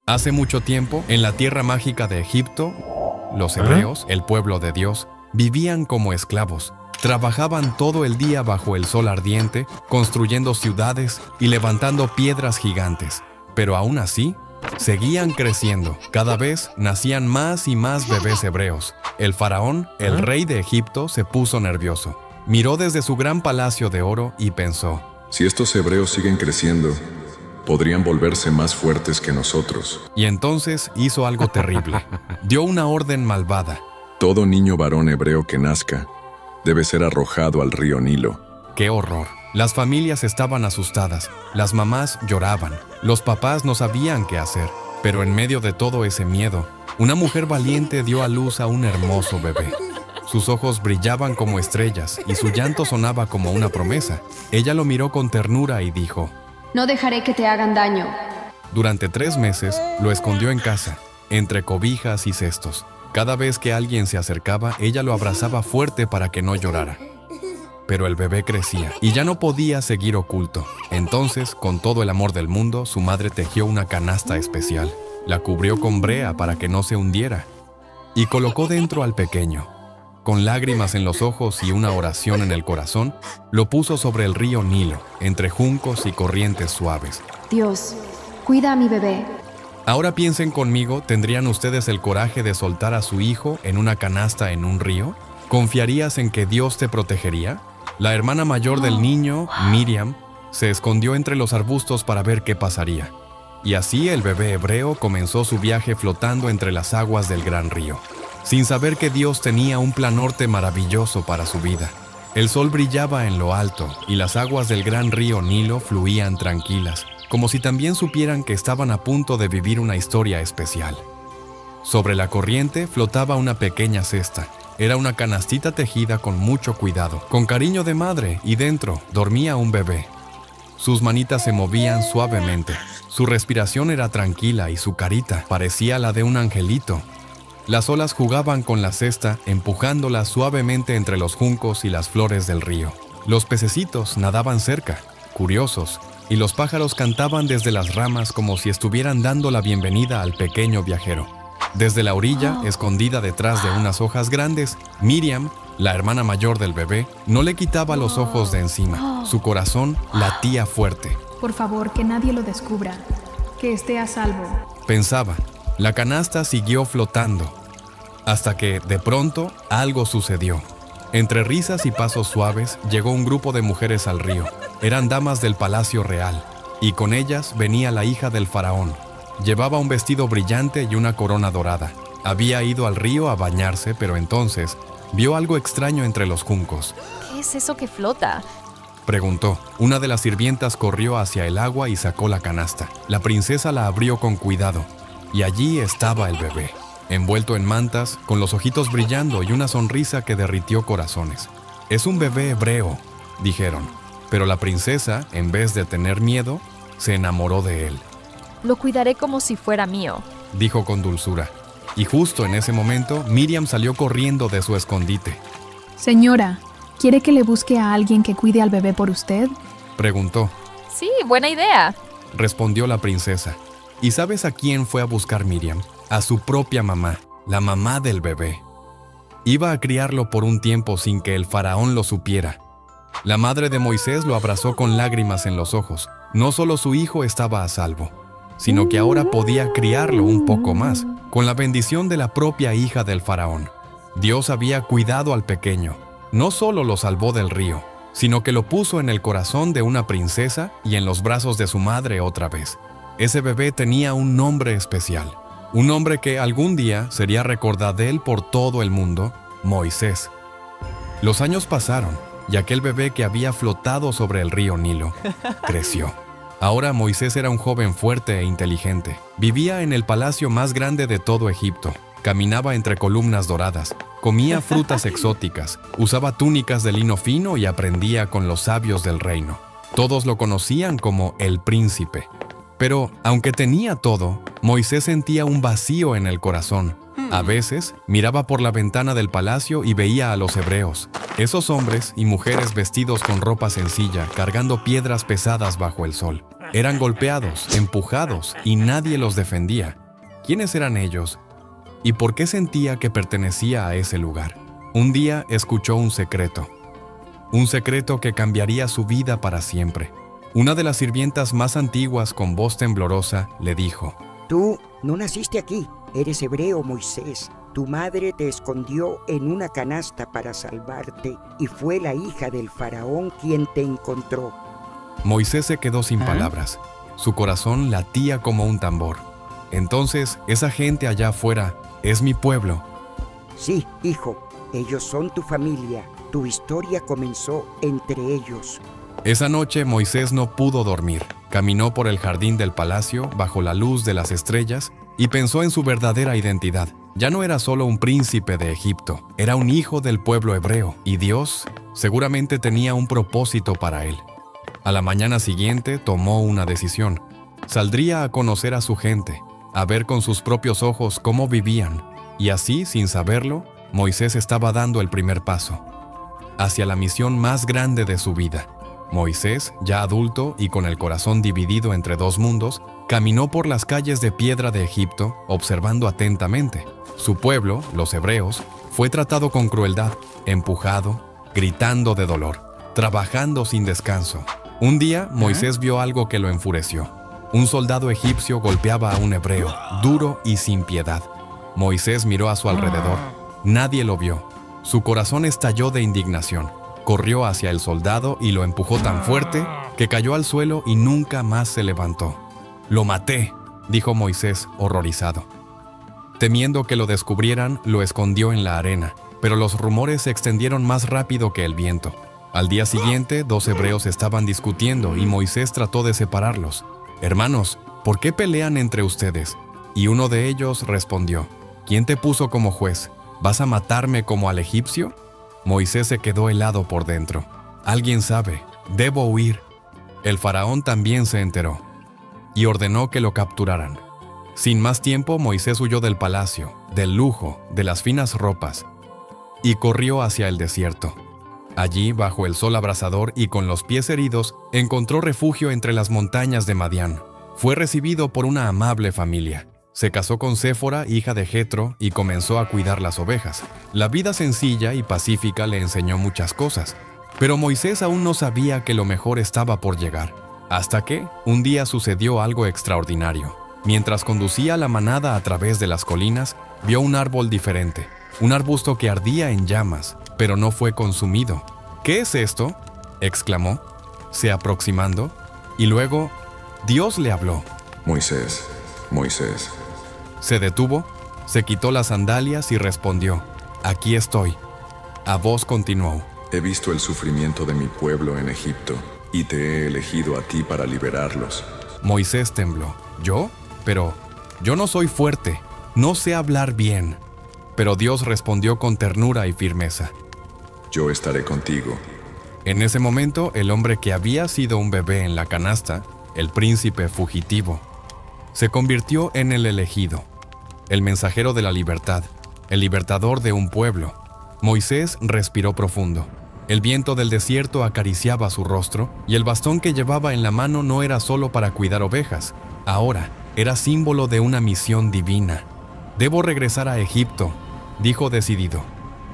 Hace mucho tiempo, en la tierra mágica de Egipto, los hebreos, el pueblo de Dios, vivían como esclavos. Trabajaban todo el día bajo el sol ardiente, construyendo ciudades y levantando piedras gigantes. Pero aún así, seguían creciendo. Cada vez nacían más y más bebés hebreos. El faraón, el rey de Egipto, se puso nervioso. Miró desde su gran palacio de oro y pensó: si estos hebreos siguen creciendo, podrían volverse más fuertes que nosotros. Y entonces hizo algo terrible. Dio una orden malvada. Todo niño varón hebreo que nazca debe ser arrojado al río Nilo. ¡Qué horror! Las familias estaban asustadas, las mamás lloraban, los papás no sabían qué hacer. Pero en medio de todo ese miedo, una mujer valiente dio a luz a un hermoso bebé. Sus ojos brillaban como estrellas y su llanto sonaba como una promesa. Ella lo miró con ternura y dijo: no dejaré que te hagan daño. Durante 3 meses lo escondió en casa, entre cobijas y cestos. Cada vez que alguien se acercaba, ella lo abrazaba fuerte para que no llorara. Pero el bebé crecía y ya no podía seguir oculto. Entonces, con todo el amor del mundo, su madre tejió una canasta especial. La cubrió con brea para que no se hundiera y colocó dentro al pequeño. Con lágrimas en los ojos y una oración en el corazón, lo puso sobre el río Nilo, entre juncos y corrientes suaves. Dios, cuida a mi bebé. Ahora piensen conmigo, ¿tendrían ustedes el coraje de soltar a su hijo en una canasta en un río? ¿Confiarías en que Dios te protegería? La hermana mayor del niño, Miriam, se escondió entre los arbustos para ver qué pasaría. Y así el bebé hebreo comenzó su viaje flotando entre las aguas del gran río, sin saber que Dios tenía un plan norte maravilloso para su vida. El sol brillaba en lo alto y las aguas del gran río Nilo fluían tranquilas, como si también supieran que estaban a punto de vivir una historia especial. Sobre la corriente flotaba una pequeña cesta. Era una canastita tejida con mucho cuidado, con cariño de madre, y dentro dormía un bebé. Sus manitas se movían suavemente, su respiración era tranquila y su carita parecía la de un angelito. Las olas jugaban con la cesta, empujándola suavemente entre los juncos y las flores del río. Los pececitos nadaban cerca, curiosos, y los pájaros cantaban desde las ramas como si estuvieran dando la bienvenida al pequeño viajero. Desde la orilla, escondida detrás de unas hojas grandes, Miriam, la hermana mayor del bebé, no le quitaba los ojos de encima. Su corazón latía fuerte. Por favor, que nadie lo descubra, que esté a salvo. Pensaba. La canasta siguió flotando, hasta que, de pronto, algo sucedió. Entre risas y pasos suaves, llegó un grupo de mujeres al río. Eran damas del palacio real, y con ellas venía la hija del faraón. Llevaba un vestido brillante y una corona dorada. Había ido al río a bañarse, pero entonces vio algo extraño entre los juncos. ¿Qué es eso que flota? Preguntó. Una de las sirvientas corrió hacia el agua y sacó la canasta. La princesa la abrió con cuidado, y allí estaba el bebé, envuelto en mantas, con los ojitos brillando y una sonrisa que derritió corazones. «Es un bebé hebreo», dijeron, pero la princesa, en vez de tener miedo, se enamoró de él. Lo cuidaré como si fuera mío, dijo con dulzura. Y justo en ese momento, Miriam salió corriendo de su escondite. Señora, ¿quiere que le busque a alguien que cuide al bebé por usted? Preguntó. Sí, buena idea, respondió la princesa. ¿Y sabes a quién fue a buscar Miriam? A su propia mamá, la mamá del bebé. Iba a criarlo por un tiempo sin que el faraón lo supiera. La madre de Moisés lo abrazó con lágrimas en los ojos. No solo su hijo estaba a salvo, sino que ahora podía criarlo un poco más, con la bendición de la propia hija del faraón. Dios había cuidado al pequeño. No solo lo salvó del río, sino que lo puso en el corazón de una princesa y en los brazos de su madre otra vez. Ese bebé tenía un nombre especial, un nombre que algún día sería recordado de él por todo el mundo: Moisés. Los años pasaron y aquel bebé que había flotado sobre el río Nilo creció. Ahora Moisés era un joven fuerte e inteligente. Vivía en el palacio más grande de todo Egipto. Caminaba entre columnas doradas, comía frutas exóticas, usaba túnicas de lino fino y aprendía con los sabios del reino. Todos lo conocían como el príncipe. Pero, aunque tenía todo, Moisés sentía un vacío en el corazón. A veces, miraba por la ventana del palacio y veía a los hebreos, esos hombres y mujeres vestidos con ropa sencilla, cargando piedras pesadas bajo el sol. Eran golpeados, empujados, y nadie los defendía. ¿Quiénes eran ellos? ¿Y por qué sentía que pertenecía a ese lugar? Un día escuchó un secreto que cambiaría su vida para siempre. Una de las sirvientas más antiguas, con voz temblorosa, le dijo: Tú no naciste aquí, eres hebreo, Moisés. Tu madre te escondió en una canasta para salvarte y fue la hija del faraón quien te encontró. Moisés se quedó sin palabras. Su corazón latía como un tambor. Entonces, esa gente allá afuera es mi pueblo. Sí, hijo, ellos son tu familia. Tu historia comenzó entre ellos. Esa noche Moisés no pudo dormir. Caminó por el jardín del palacio bajo la luz de las estrellas y pensó en su verdadera identidad. Ya no era solo un príncipe de Egipto, era un hijo del pueblo hebreo, y Dios seguramente tenía un propósito para él. A la mañana siguiente tomó una decisión. Saldría a conocer a su gente, a ver con sus propios ojos cómo vivían, y así, sin saberlo, Moisés estaba dando el primer paso hacia la misión más grande de su vida. Moisés, ya adulto y con el corazón dividido entre dos mundos, caminó por las calles de piedra de Egipto, observando atentamente. Su pueblo, los hebreos, fue tratado con crueldad, empujado, gritando de dolor, trabajando sin descanso. Un día, Moisés vio algo que lo enfureció. Un soldado egipcio golpeaba a un hebreo, duro y sin piedad. Moisés miró a su alrededor. Nadie lo vio. Su corazón estalló de indignación. Corrió hacia el soldado y lo empujó tan fuerte que cayó al suelo y nunca más se levantó. «Lo maté», dijo Moisés, horrorizado. Temiendo que lo descubrieran, lo escondió en la arena, pero los rumores se extendieron más rápido que el viento. Al día siguiente, dos hebreos estaban discutiendo y Moisés trató de separarlos. «Hermanos, ¿por qué pelean entre ustedes?». Y uno de ellos respondió: «¿Quién te puso como juez? ¿Vas a matarme como al egipcio?». Moisés se quedó helado por dentro. «Alguien sabe, debo huir». El faraón también se enteró y ordenó que lo capturaran. Sin más tiempo, Moisés huyó del palacio, del lujo, de las finas ropas, y corrió hacia el desierto. Allí, bajo el sol abrasador y con los pies heridos, encontró refugio entre las montañas de Madián. Fue recibido por una amable familia. Se casó con Séfora, hija de Jetro, y comenzó a cuidar las ovejas. La vida sencilla y pacífica le enseñó muchas cosas, pero Moisés aún no sabía que lo mejor estaba por llegar. Hasta que, un día sucedió algo extraordinario. Mientras conducía la manada a través de las colinas, vio un árbol diferente, un arbusto que ardía en llamas, pero no fue consumido. «¿Qué es esto?», exclamó, se aproximando, y luego Dios le habló. Moisés, Moisés». Se detuvo, se quitó las sandalias y respondió: «Aquí estoy». A voz continuó: He visto el sufrimiento de mi pueblo en Egipto, y te he elegido a ti para liberarlos. Moisés tembló. «¿Yo? Pero yo no soy fuerte, no sé hablar bien». Pero Dios respondió con ternura y firmeza: Yo estaré contigo. En ese momento, el hombre que había sido un bebé en la canasta, el príncipe fugitivo, se convirtió en el elegido, el mensajero de la libertad, el libertador de un pueblo. Moisés respiró profundo. El viento del desierto acariciaba su rostro y el bastón que llevaba en la mano no era solo para cuidar ovejas. Ahora era símbolo de una misión divina. «Debo regresar a Egipto», dijo decidido.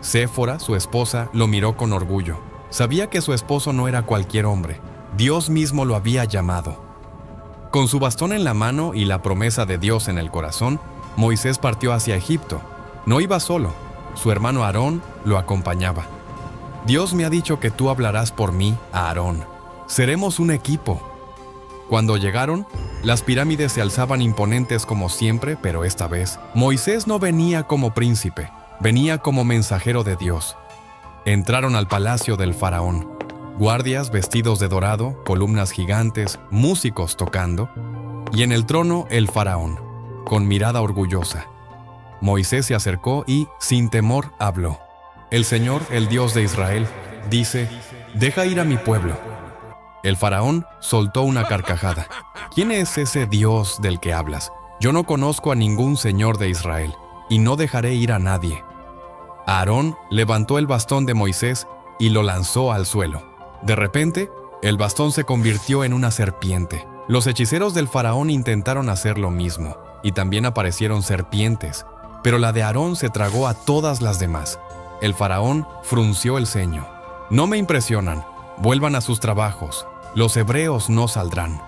Séfora, su esposa, lo miró con orgullo. Sabía que su esposo no era cualquier hombre. Dios mismo lo había llamado. Con su bastón en la mano y la promesa de Dios en el corazón, Moisés partió hacia Egipto. No iba solo, su hermano Aarón lo acompañaba. «Dios me ha dicho que tú hablarás por mí a Aarón. Seremos un equipo». Cuando llegaron, las pirámides se alzaban imponentes como siempre, pero esta vez, Moisés no venía como príncipe, venía como mensajero de Dios. Entraron al palacio del faraón. Guardias vestidos de dorado, columnas gigantes, músicos tocando, y en el trono el faraón, con mirada orgullosa. Moisés se acercó y, sin temor, habló. «El Señor, el Dios de Israel, dice: deja ir a mi pueblo». El faraón soltó una carcajada. «¿Quién es ese Dios del que hablas? Yo no conozco a ningún señor de Israel, y no dejaré ir a nadie». Aarón levantó el bastón de Moisés y lo lanzó al suelo. De repente, el bastón se convirtió en una serpiente. Los hechiceros del faraón intentaron hacer lo mismo, y también aparecieron serpientes, pero la de Aarón se tragó a todas las demás. El faraón frunció el ceño. No me impresionan, vuelvan a sus trabajos, los hebreos no saldrán.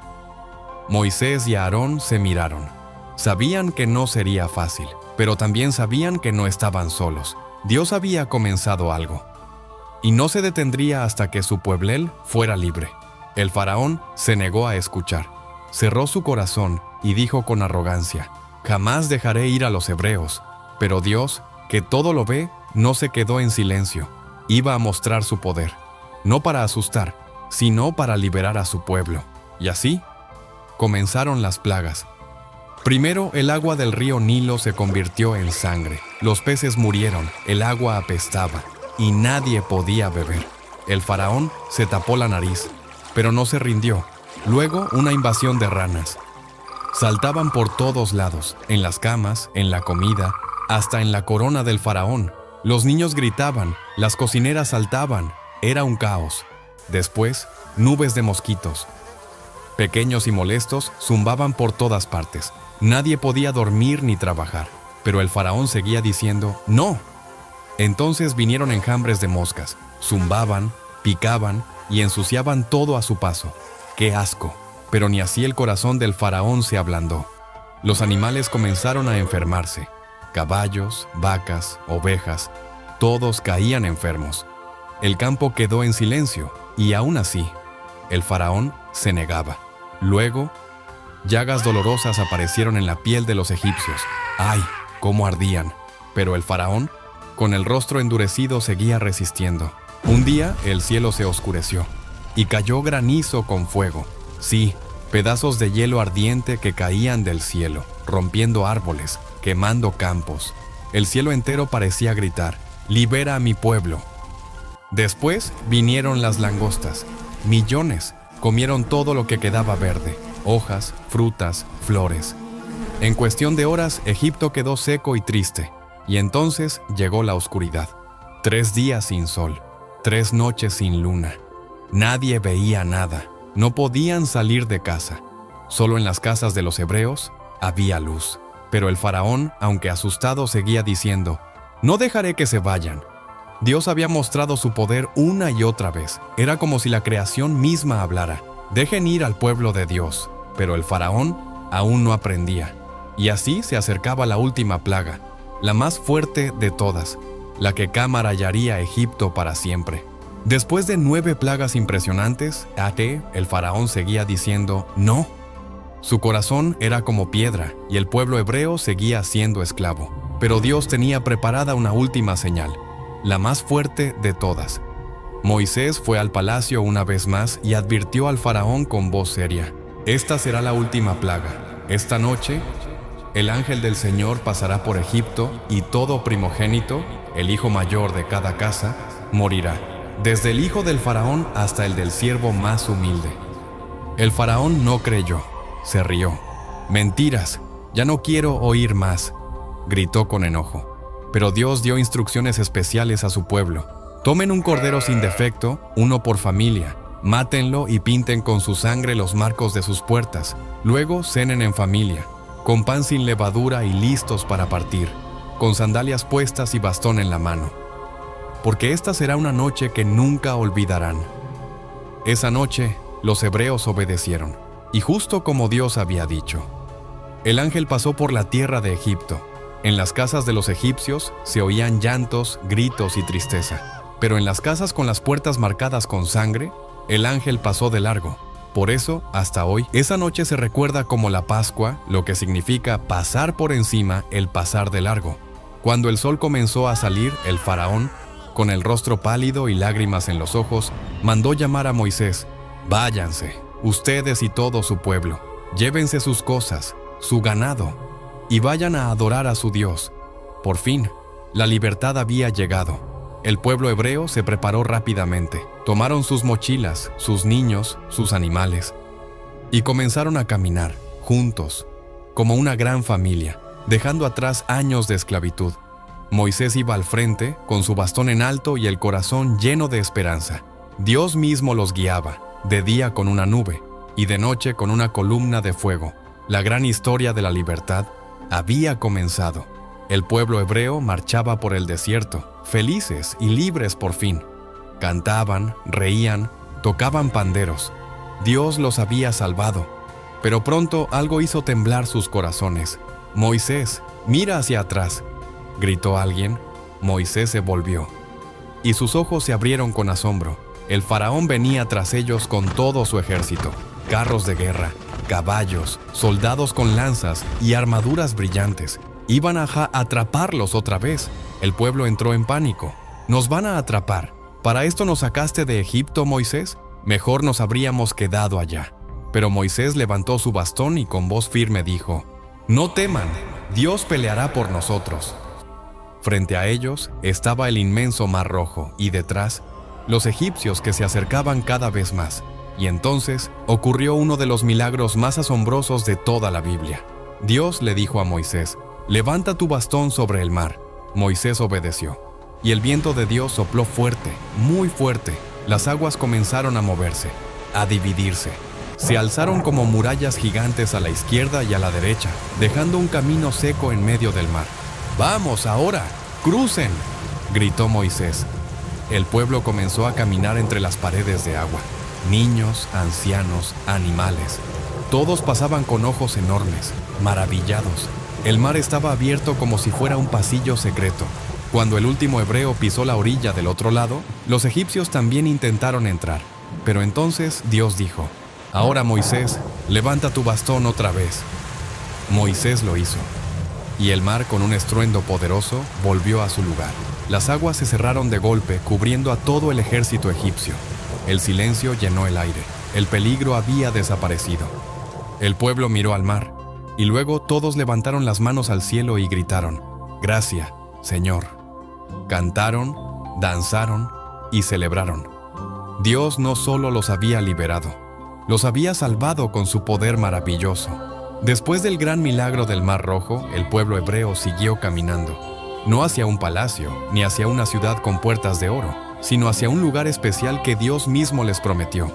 Moisés y Aarón se miraron. Sabían que no sería fácil, pero también sabían que no estaban solos. Dios había comenzado algo, y no se detendría hasta que su pueblel fuera libre. El faraón se negó a escuchar. Cerró su corazón y dijo con arrogancia: «Jamás dejaré ir a los hebreos». Pero Dios, que todo lo ve, no se quedó en silencio. Iba a mostrar su poder, no para asustar, sino para liberar a su pueblo. Y así comenzaron las plagas. Primero, el agua del río Nilo se convirtió en sangre. Los peces murieron, el agua apestaba, y nadie podía beber. El faraón se tapó la nariz, pero no se rindió. Luego, una invasión de ranas. Saltaban por todos lados, en las camas, en la comida, hasta en la corona del faraón. Los niños gritaban, las cocineras saltaban. Era un caos. Después, nubes de mosquitos. Pequeños y molestos, zumbaban por todas partes. Nadie podía dormir ni trabajar, pero el faraón seguía diciendo «¡No!». Entonces vinieron enjambres de moscas, zumbaban, picaban y ensuciaban todo a su paso. ¡Qué asco! Pero ni así el corazón del faraón se ablandó. Los animales comenzaron a enfermarse. Caballos, vacas, ovejas, todos caían enfermos. El campo quedó en silencio, y aún así, el faraón se negaba. Luego, llagas dolorosas aparecieron en la piel de los egipcios. ¡Ay, cómo ardían! Pero el faraón, con el rostro endurecido, seguía resistiendo. Un día, el cielo se oscureció, y cayó granizo con fuego. Sí, pedazos de hielo ardiente que caían del cielo, rompiendo árboles, quemando campos. El cielo entero parecía gritar: «¡Libera a mi pueblo!». Después vinieron las langostas. Millones comieron todo lo que quedaba verde, hojas, frutas, flores. En cuestión de horas, Egipto quedó seco y triste, y entonces llegó la oscuridad. 3 días sin sol, 3 noches sin luna. Nadie veía nada, no podían salir de casa. Solo en las casas de los hebreos había luz. Pero el faraón, aunque asustado, seguía diciendo: «No dejaré que se vayan». Dios había mostrado su poder una y otra vez. Era como si la creación misma hablara: «Dejen ir al pueblo de Dios». Pero el faraón aún no aprendía. Y así se acercaba la última plaga, la más fuerte de todas, la que camarallaría a Egipto para siempre. Después de 9 plagas impresionantes, el faraón seguía diciendo «no». Su corazón era como piedra y el pueblo hebreo seguía siendo esclavo. Pero Dios tenía preparada una última señal, la más fuerte de todas. Moisés fue al palacio una vez más y advirtió al faraón con voz seria: «Esta será la última plaga. Esta noche, el ángel del Señor pasará por Egipto y todo primogénito, el hijo mayor de cada casa, morirá, desde el hijo del faraón hasta el del siervo más humilde». El faraón no creyó, se rió. «Mentiras, ya no quiero oír más», gritó con enojo. Pero Dios dio instrucciones especiales a su pueblo: «Tomen un cordero sin defecto, uno por familia, mátenlo y pinten con su sangre los marcos de sus puertas. Luego cenen en familia, con pan sin levadura y listos para partir, con sandalias puestas y bastón en la mano. Porque esta será una noche que nunca olvidarán». Esa noche, los hebreos obedecieron, y justo como Dios había dicho. El ángel pasó por la tierra de Egipto. En las casas de los egipcios se oían llantos, gritos y tristeza. Pero en las casas con las puertas marcadas con sangre, el ángel pasó de largo. Por eso, hasta hoy, esa noche se recuerda como la Pascua, lo que significa pasar por encima, el pasar de largo. Cuando el sol comenzó a salir, el faraón, con el rostro pálido y lágrimas en los ojos, mandó llamar a Moisés: «Váyanse, ustedes y todo su pueblo, llévense sus cosas, su ganado, y vayan a adorar a su Dios». Por fin, la libertad había llegado. El pueblo hebreo se preparó rápidamente. Tomaron sus mochilas, sus niños, sus animales, y comenzaron a caminar, juntos, como una gran familia, dejando atrás años de esclavitud. Moisés iba al frente, con su bastón en alto y el corazón lleno de esperanza. Dios mismo los guiaba, de día con una nube, y de noche con una columna de fuego. La gran historia de la libertad había comenzado. El pueblo hebreo marchaba por el desierto, felices y libres por fin. Cantaban, reían, tocaban panderos. Dios los había salvado. Pero pronto algo hizo temblar sus corazones. «Moisés, mira hacia atrás», gritó alguien. Moisés se volvió, y sus ojos se abrieron con asombro. El faraón venía tras ellos con todo su ejército, carros de guerra, caballos, soldados con lanzas y armaduras brillantes. Iban a atraparlos otra vez. El pueblo entró en pánico. «Nos van a atrapar. ¿Para esto nos sacaste de Egipto, Moisés? Mejor nos habríamos quedado allá». Pero Moisés levantó su bastón y con voz firme dijo: «No teman, Dios peleará por nosotros». Frente a ellos estaba el inmenso Mar Rojo y detrás los egipcios que se acercaban cada vez más. Y entonces ocurrió uno de los milagros más asombrosos de toda la Biblia. Dios le dijo a Moisés: «Levanta tu bastón sobre el mar». Moisés obedeció, y el viento de Dios sopló fuerte, muy fuerte. Las aguas comenzaron a moverse, a dividirse. Se alzaron como murallas gigantes a la izquierda y a la derecha, dejando un camino seco en medio del mar. «¡Vamos ahora! ¡Crucen!», gritó Moisés. El pueblo comenzó a caminar entre las paredes de agua. Niños, ancianos, animales. Todos pasaban con ojos enormes, maravillados. El mar estaba abierto como si fuera un pasillo secreto. Cuando el último hebreo pisó la orilla del otro lado, los egipcios también intentaron entrar. Pero entonces Dios dijo: «Ahora, Moisés, levanta tu bastón otra vez». Moisés lo hizo, y el mar, con un estruendo poderoso, volvió a su lugar. Las aguas se cerraron de golpe, cubriendo a todo el ejército egipcio. El silencio llenó el aire. El peligro había desaparecido. El pueblo miró al mar, y luego todos levantaron las manos al cielo y gritaron: «Gracias, Señor». Cantaron, danzaron y celebraron. Dios no solo los había liberado, los había salvado con su poder maravilloso. Después del gran milagro del Mar Rojo, el pueblo hebreo siguió caminando, no hacia un palacio, ni hacia una ciudad con puertas de oro, sino hacia un lugar especial que Dios mismo les prometió,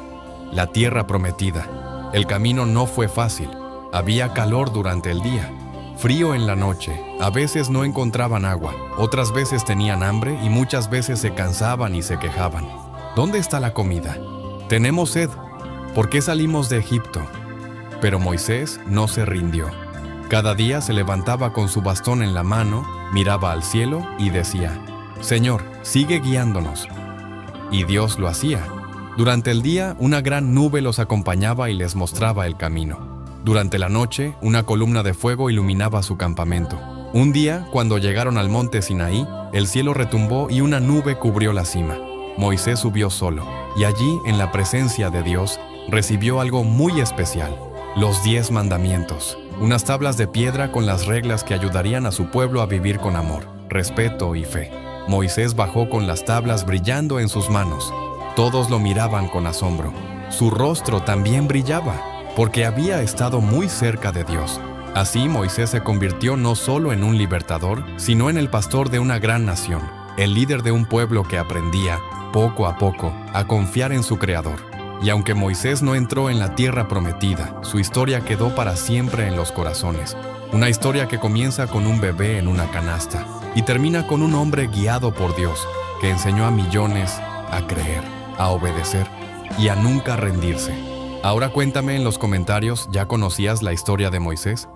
la tierra prometida. El camino no fue fácil, había calor durante el día, frío en la noche, a veces no encontraban agua, otras veces tenían hambre y muchas veces se cansaban y se quejaban. «¿Dónde está la comida? Tenemos sed. ¿Por qué salimos de Egipto?». Pero Moisés no se rindió. Cada día se levantaba con su bastón en la mano, miraba al cielo y decía: «Señor, sigue guiándonos». Y Dios lo hacía. Durante el día, una gran nube los acompañaba y les mostraba el camino. Durante la noche, una columna de fuego iluminaba su campamento. Un día, cuando llegaron al monte Sinaí, el cielo retumbó y una nube cubrió la cima. Moisés subió solo, y allí, en la presencia de Dios, recibió algo muy especial: los 10 mandamientos, unas tablas de piedra con las reglas que ayudarían a su pueblo a vivir con amor, respeto y fe. Moisés bajó con las tablas brillando en sus manos. Todos lo miraban con asombro. Su rostro también brillaba, porque había estado muy cerca de Dios. Así Moisés se convirtió no solo en un libertador, sino en el pastor de una gran nación, el líder de un pueblo que aprendía, poco a poco, a confiar en su Creador. Y aunque Moisés no entró en la tierra prometida, su historia quedó para siempre en los corazones. Una historia que comienza con un bebé en una canasta y termina con un hombre guiado por Dios, que enseñó a millones a creer, a obedecer y a nunca rendirse. Ahora cuéntame en los comentarios, ¿ya conocías la historia de Moisés?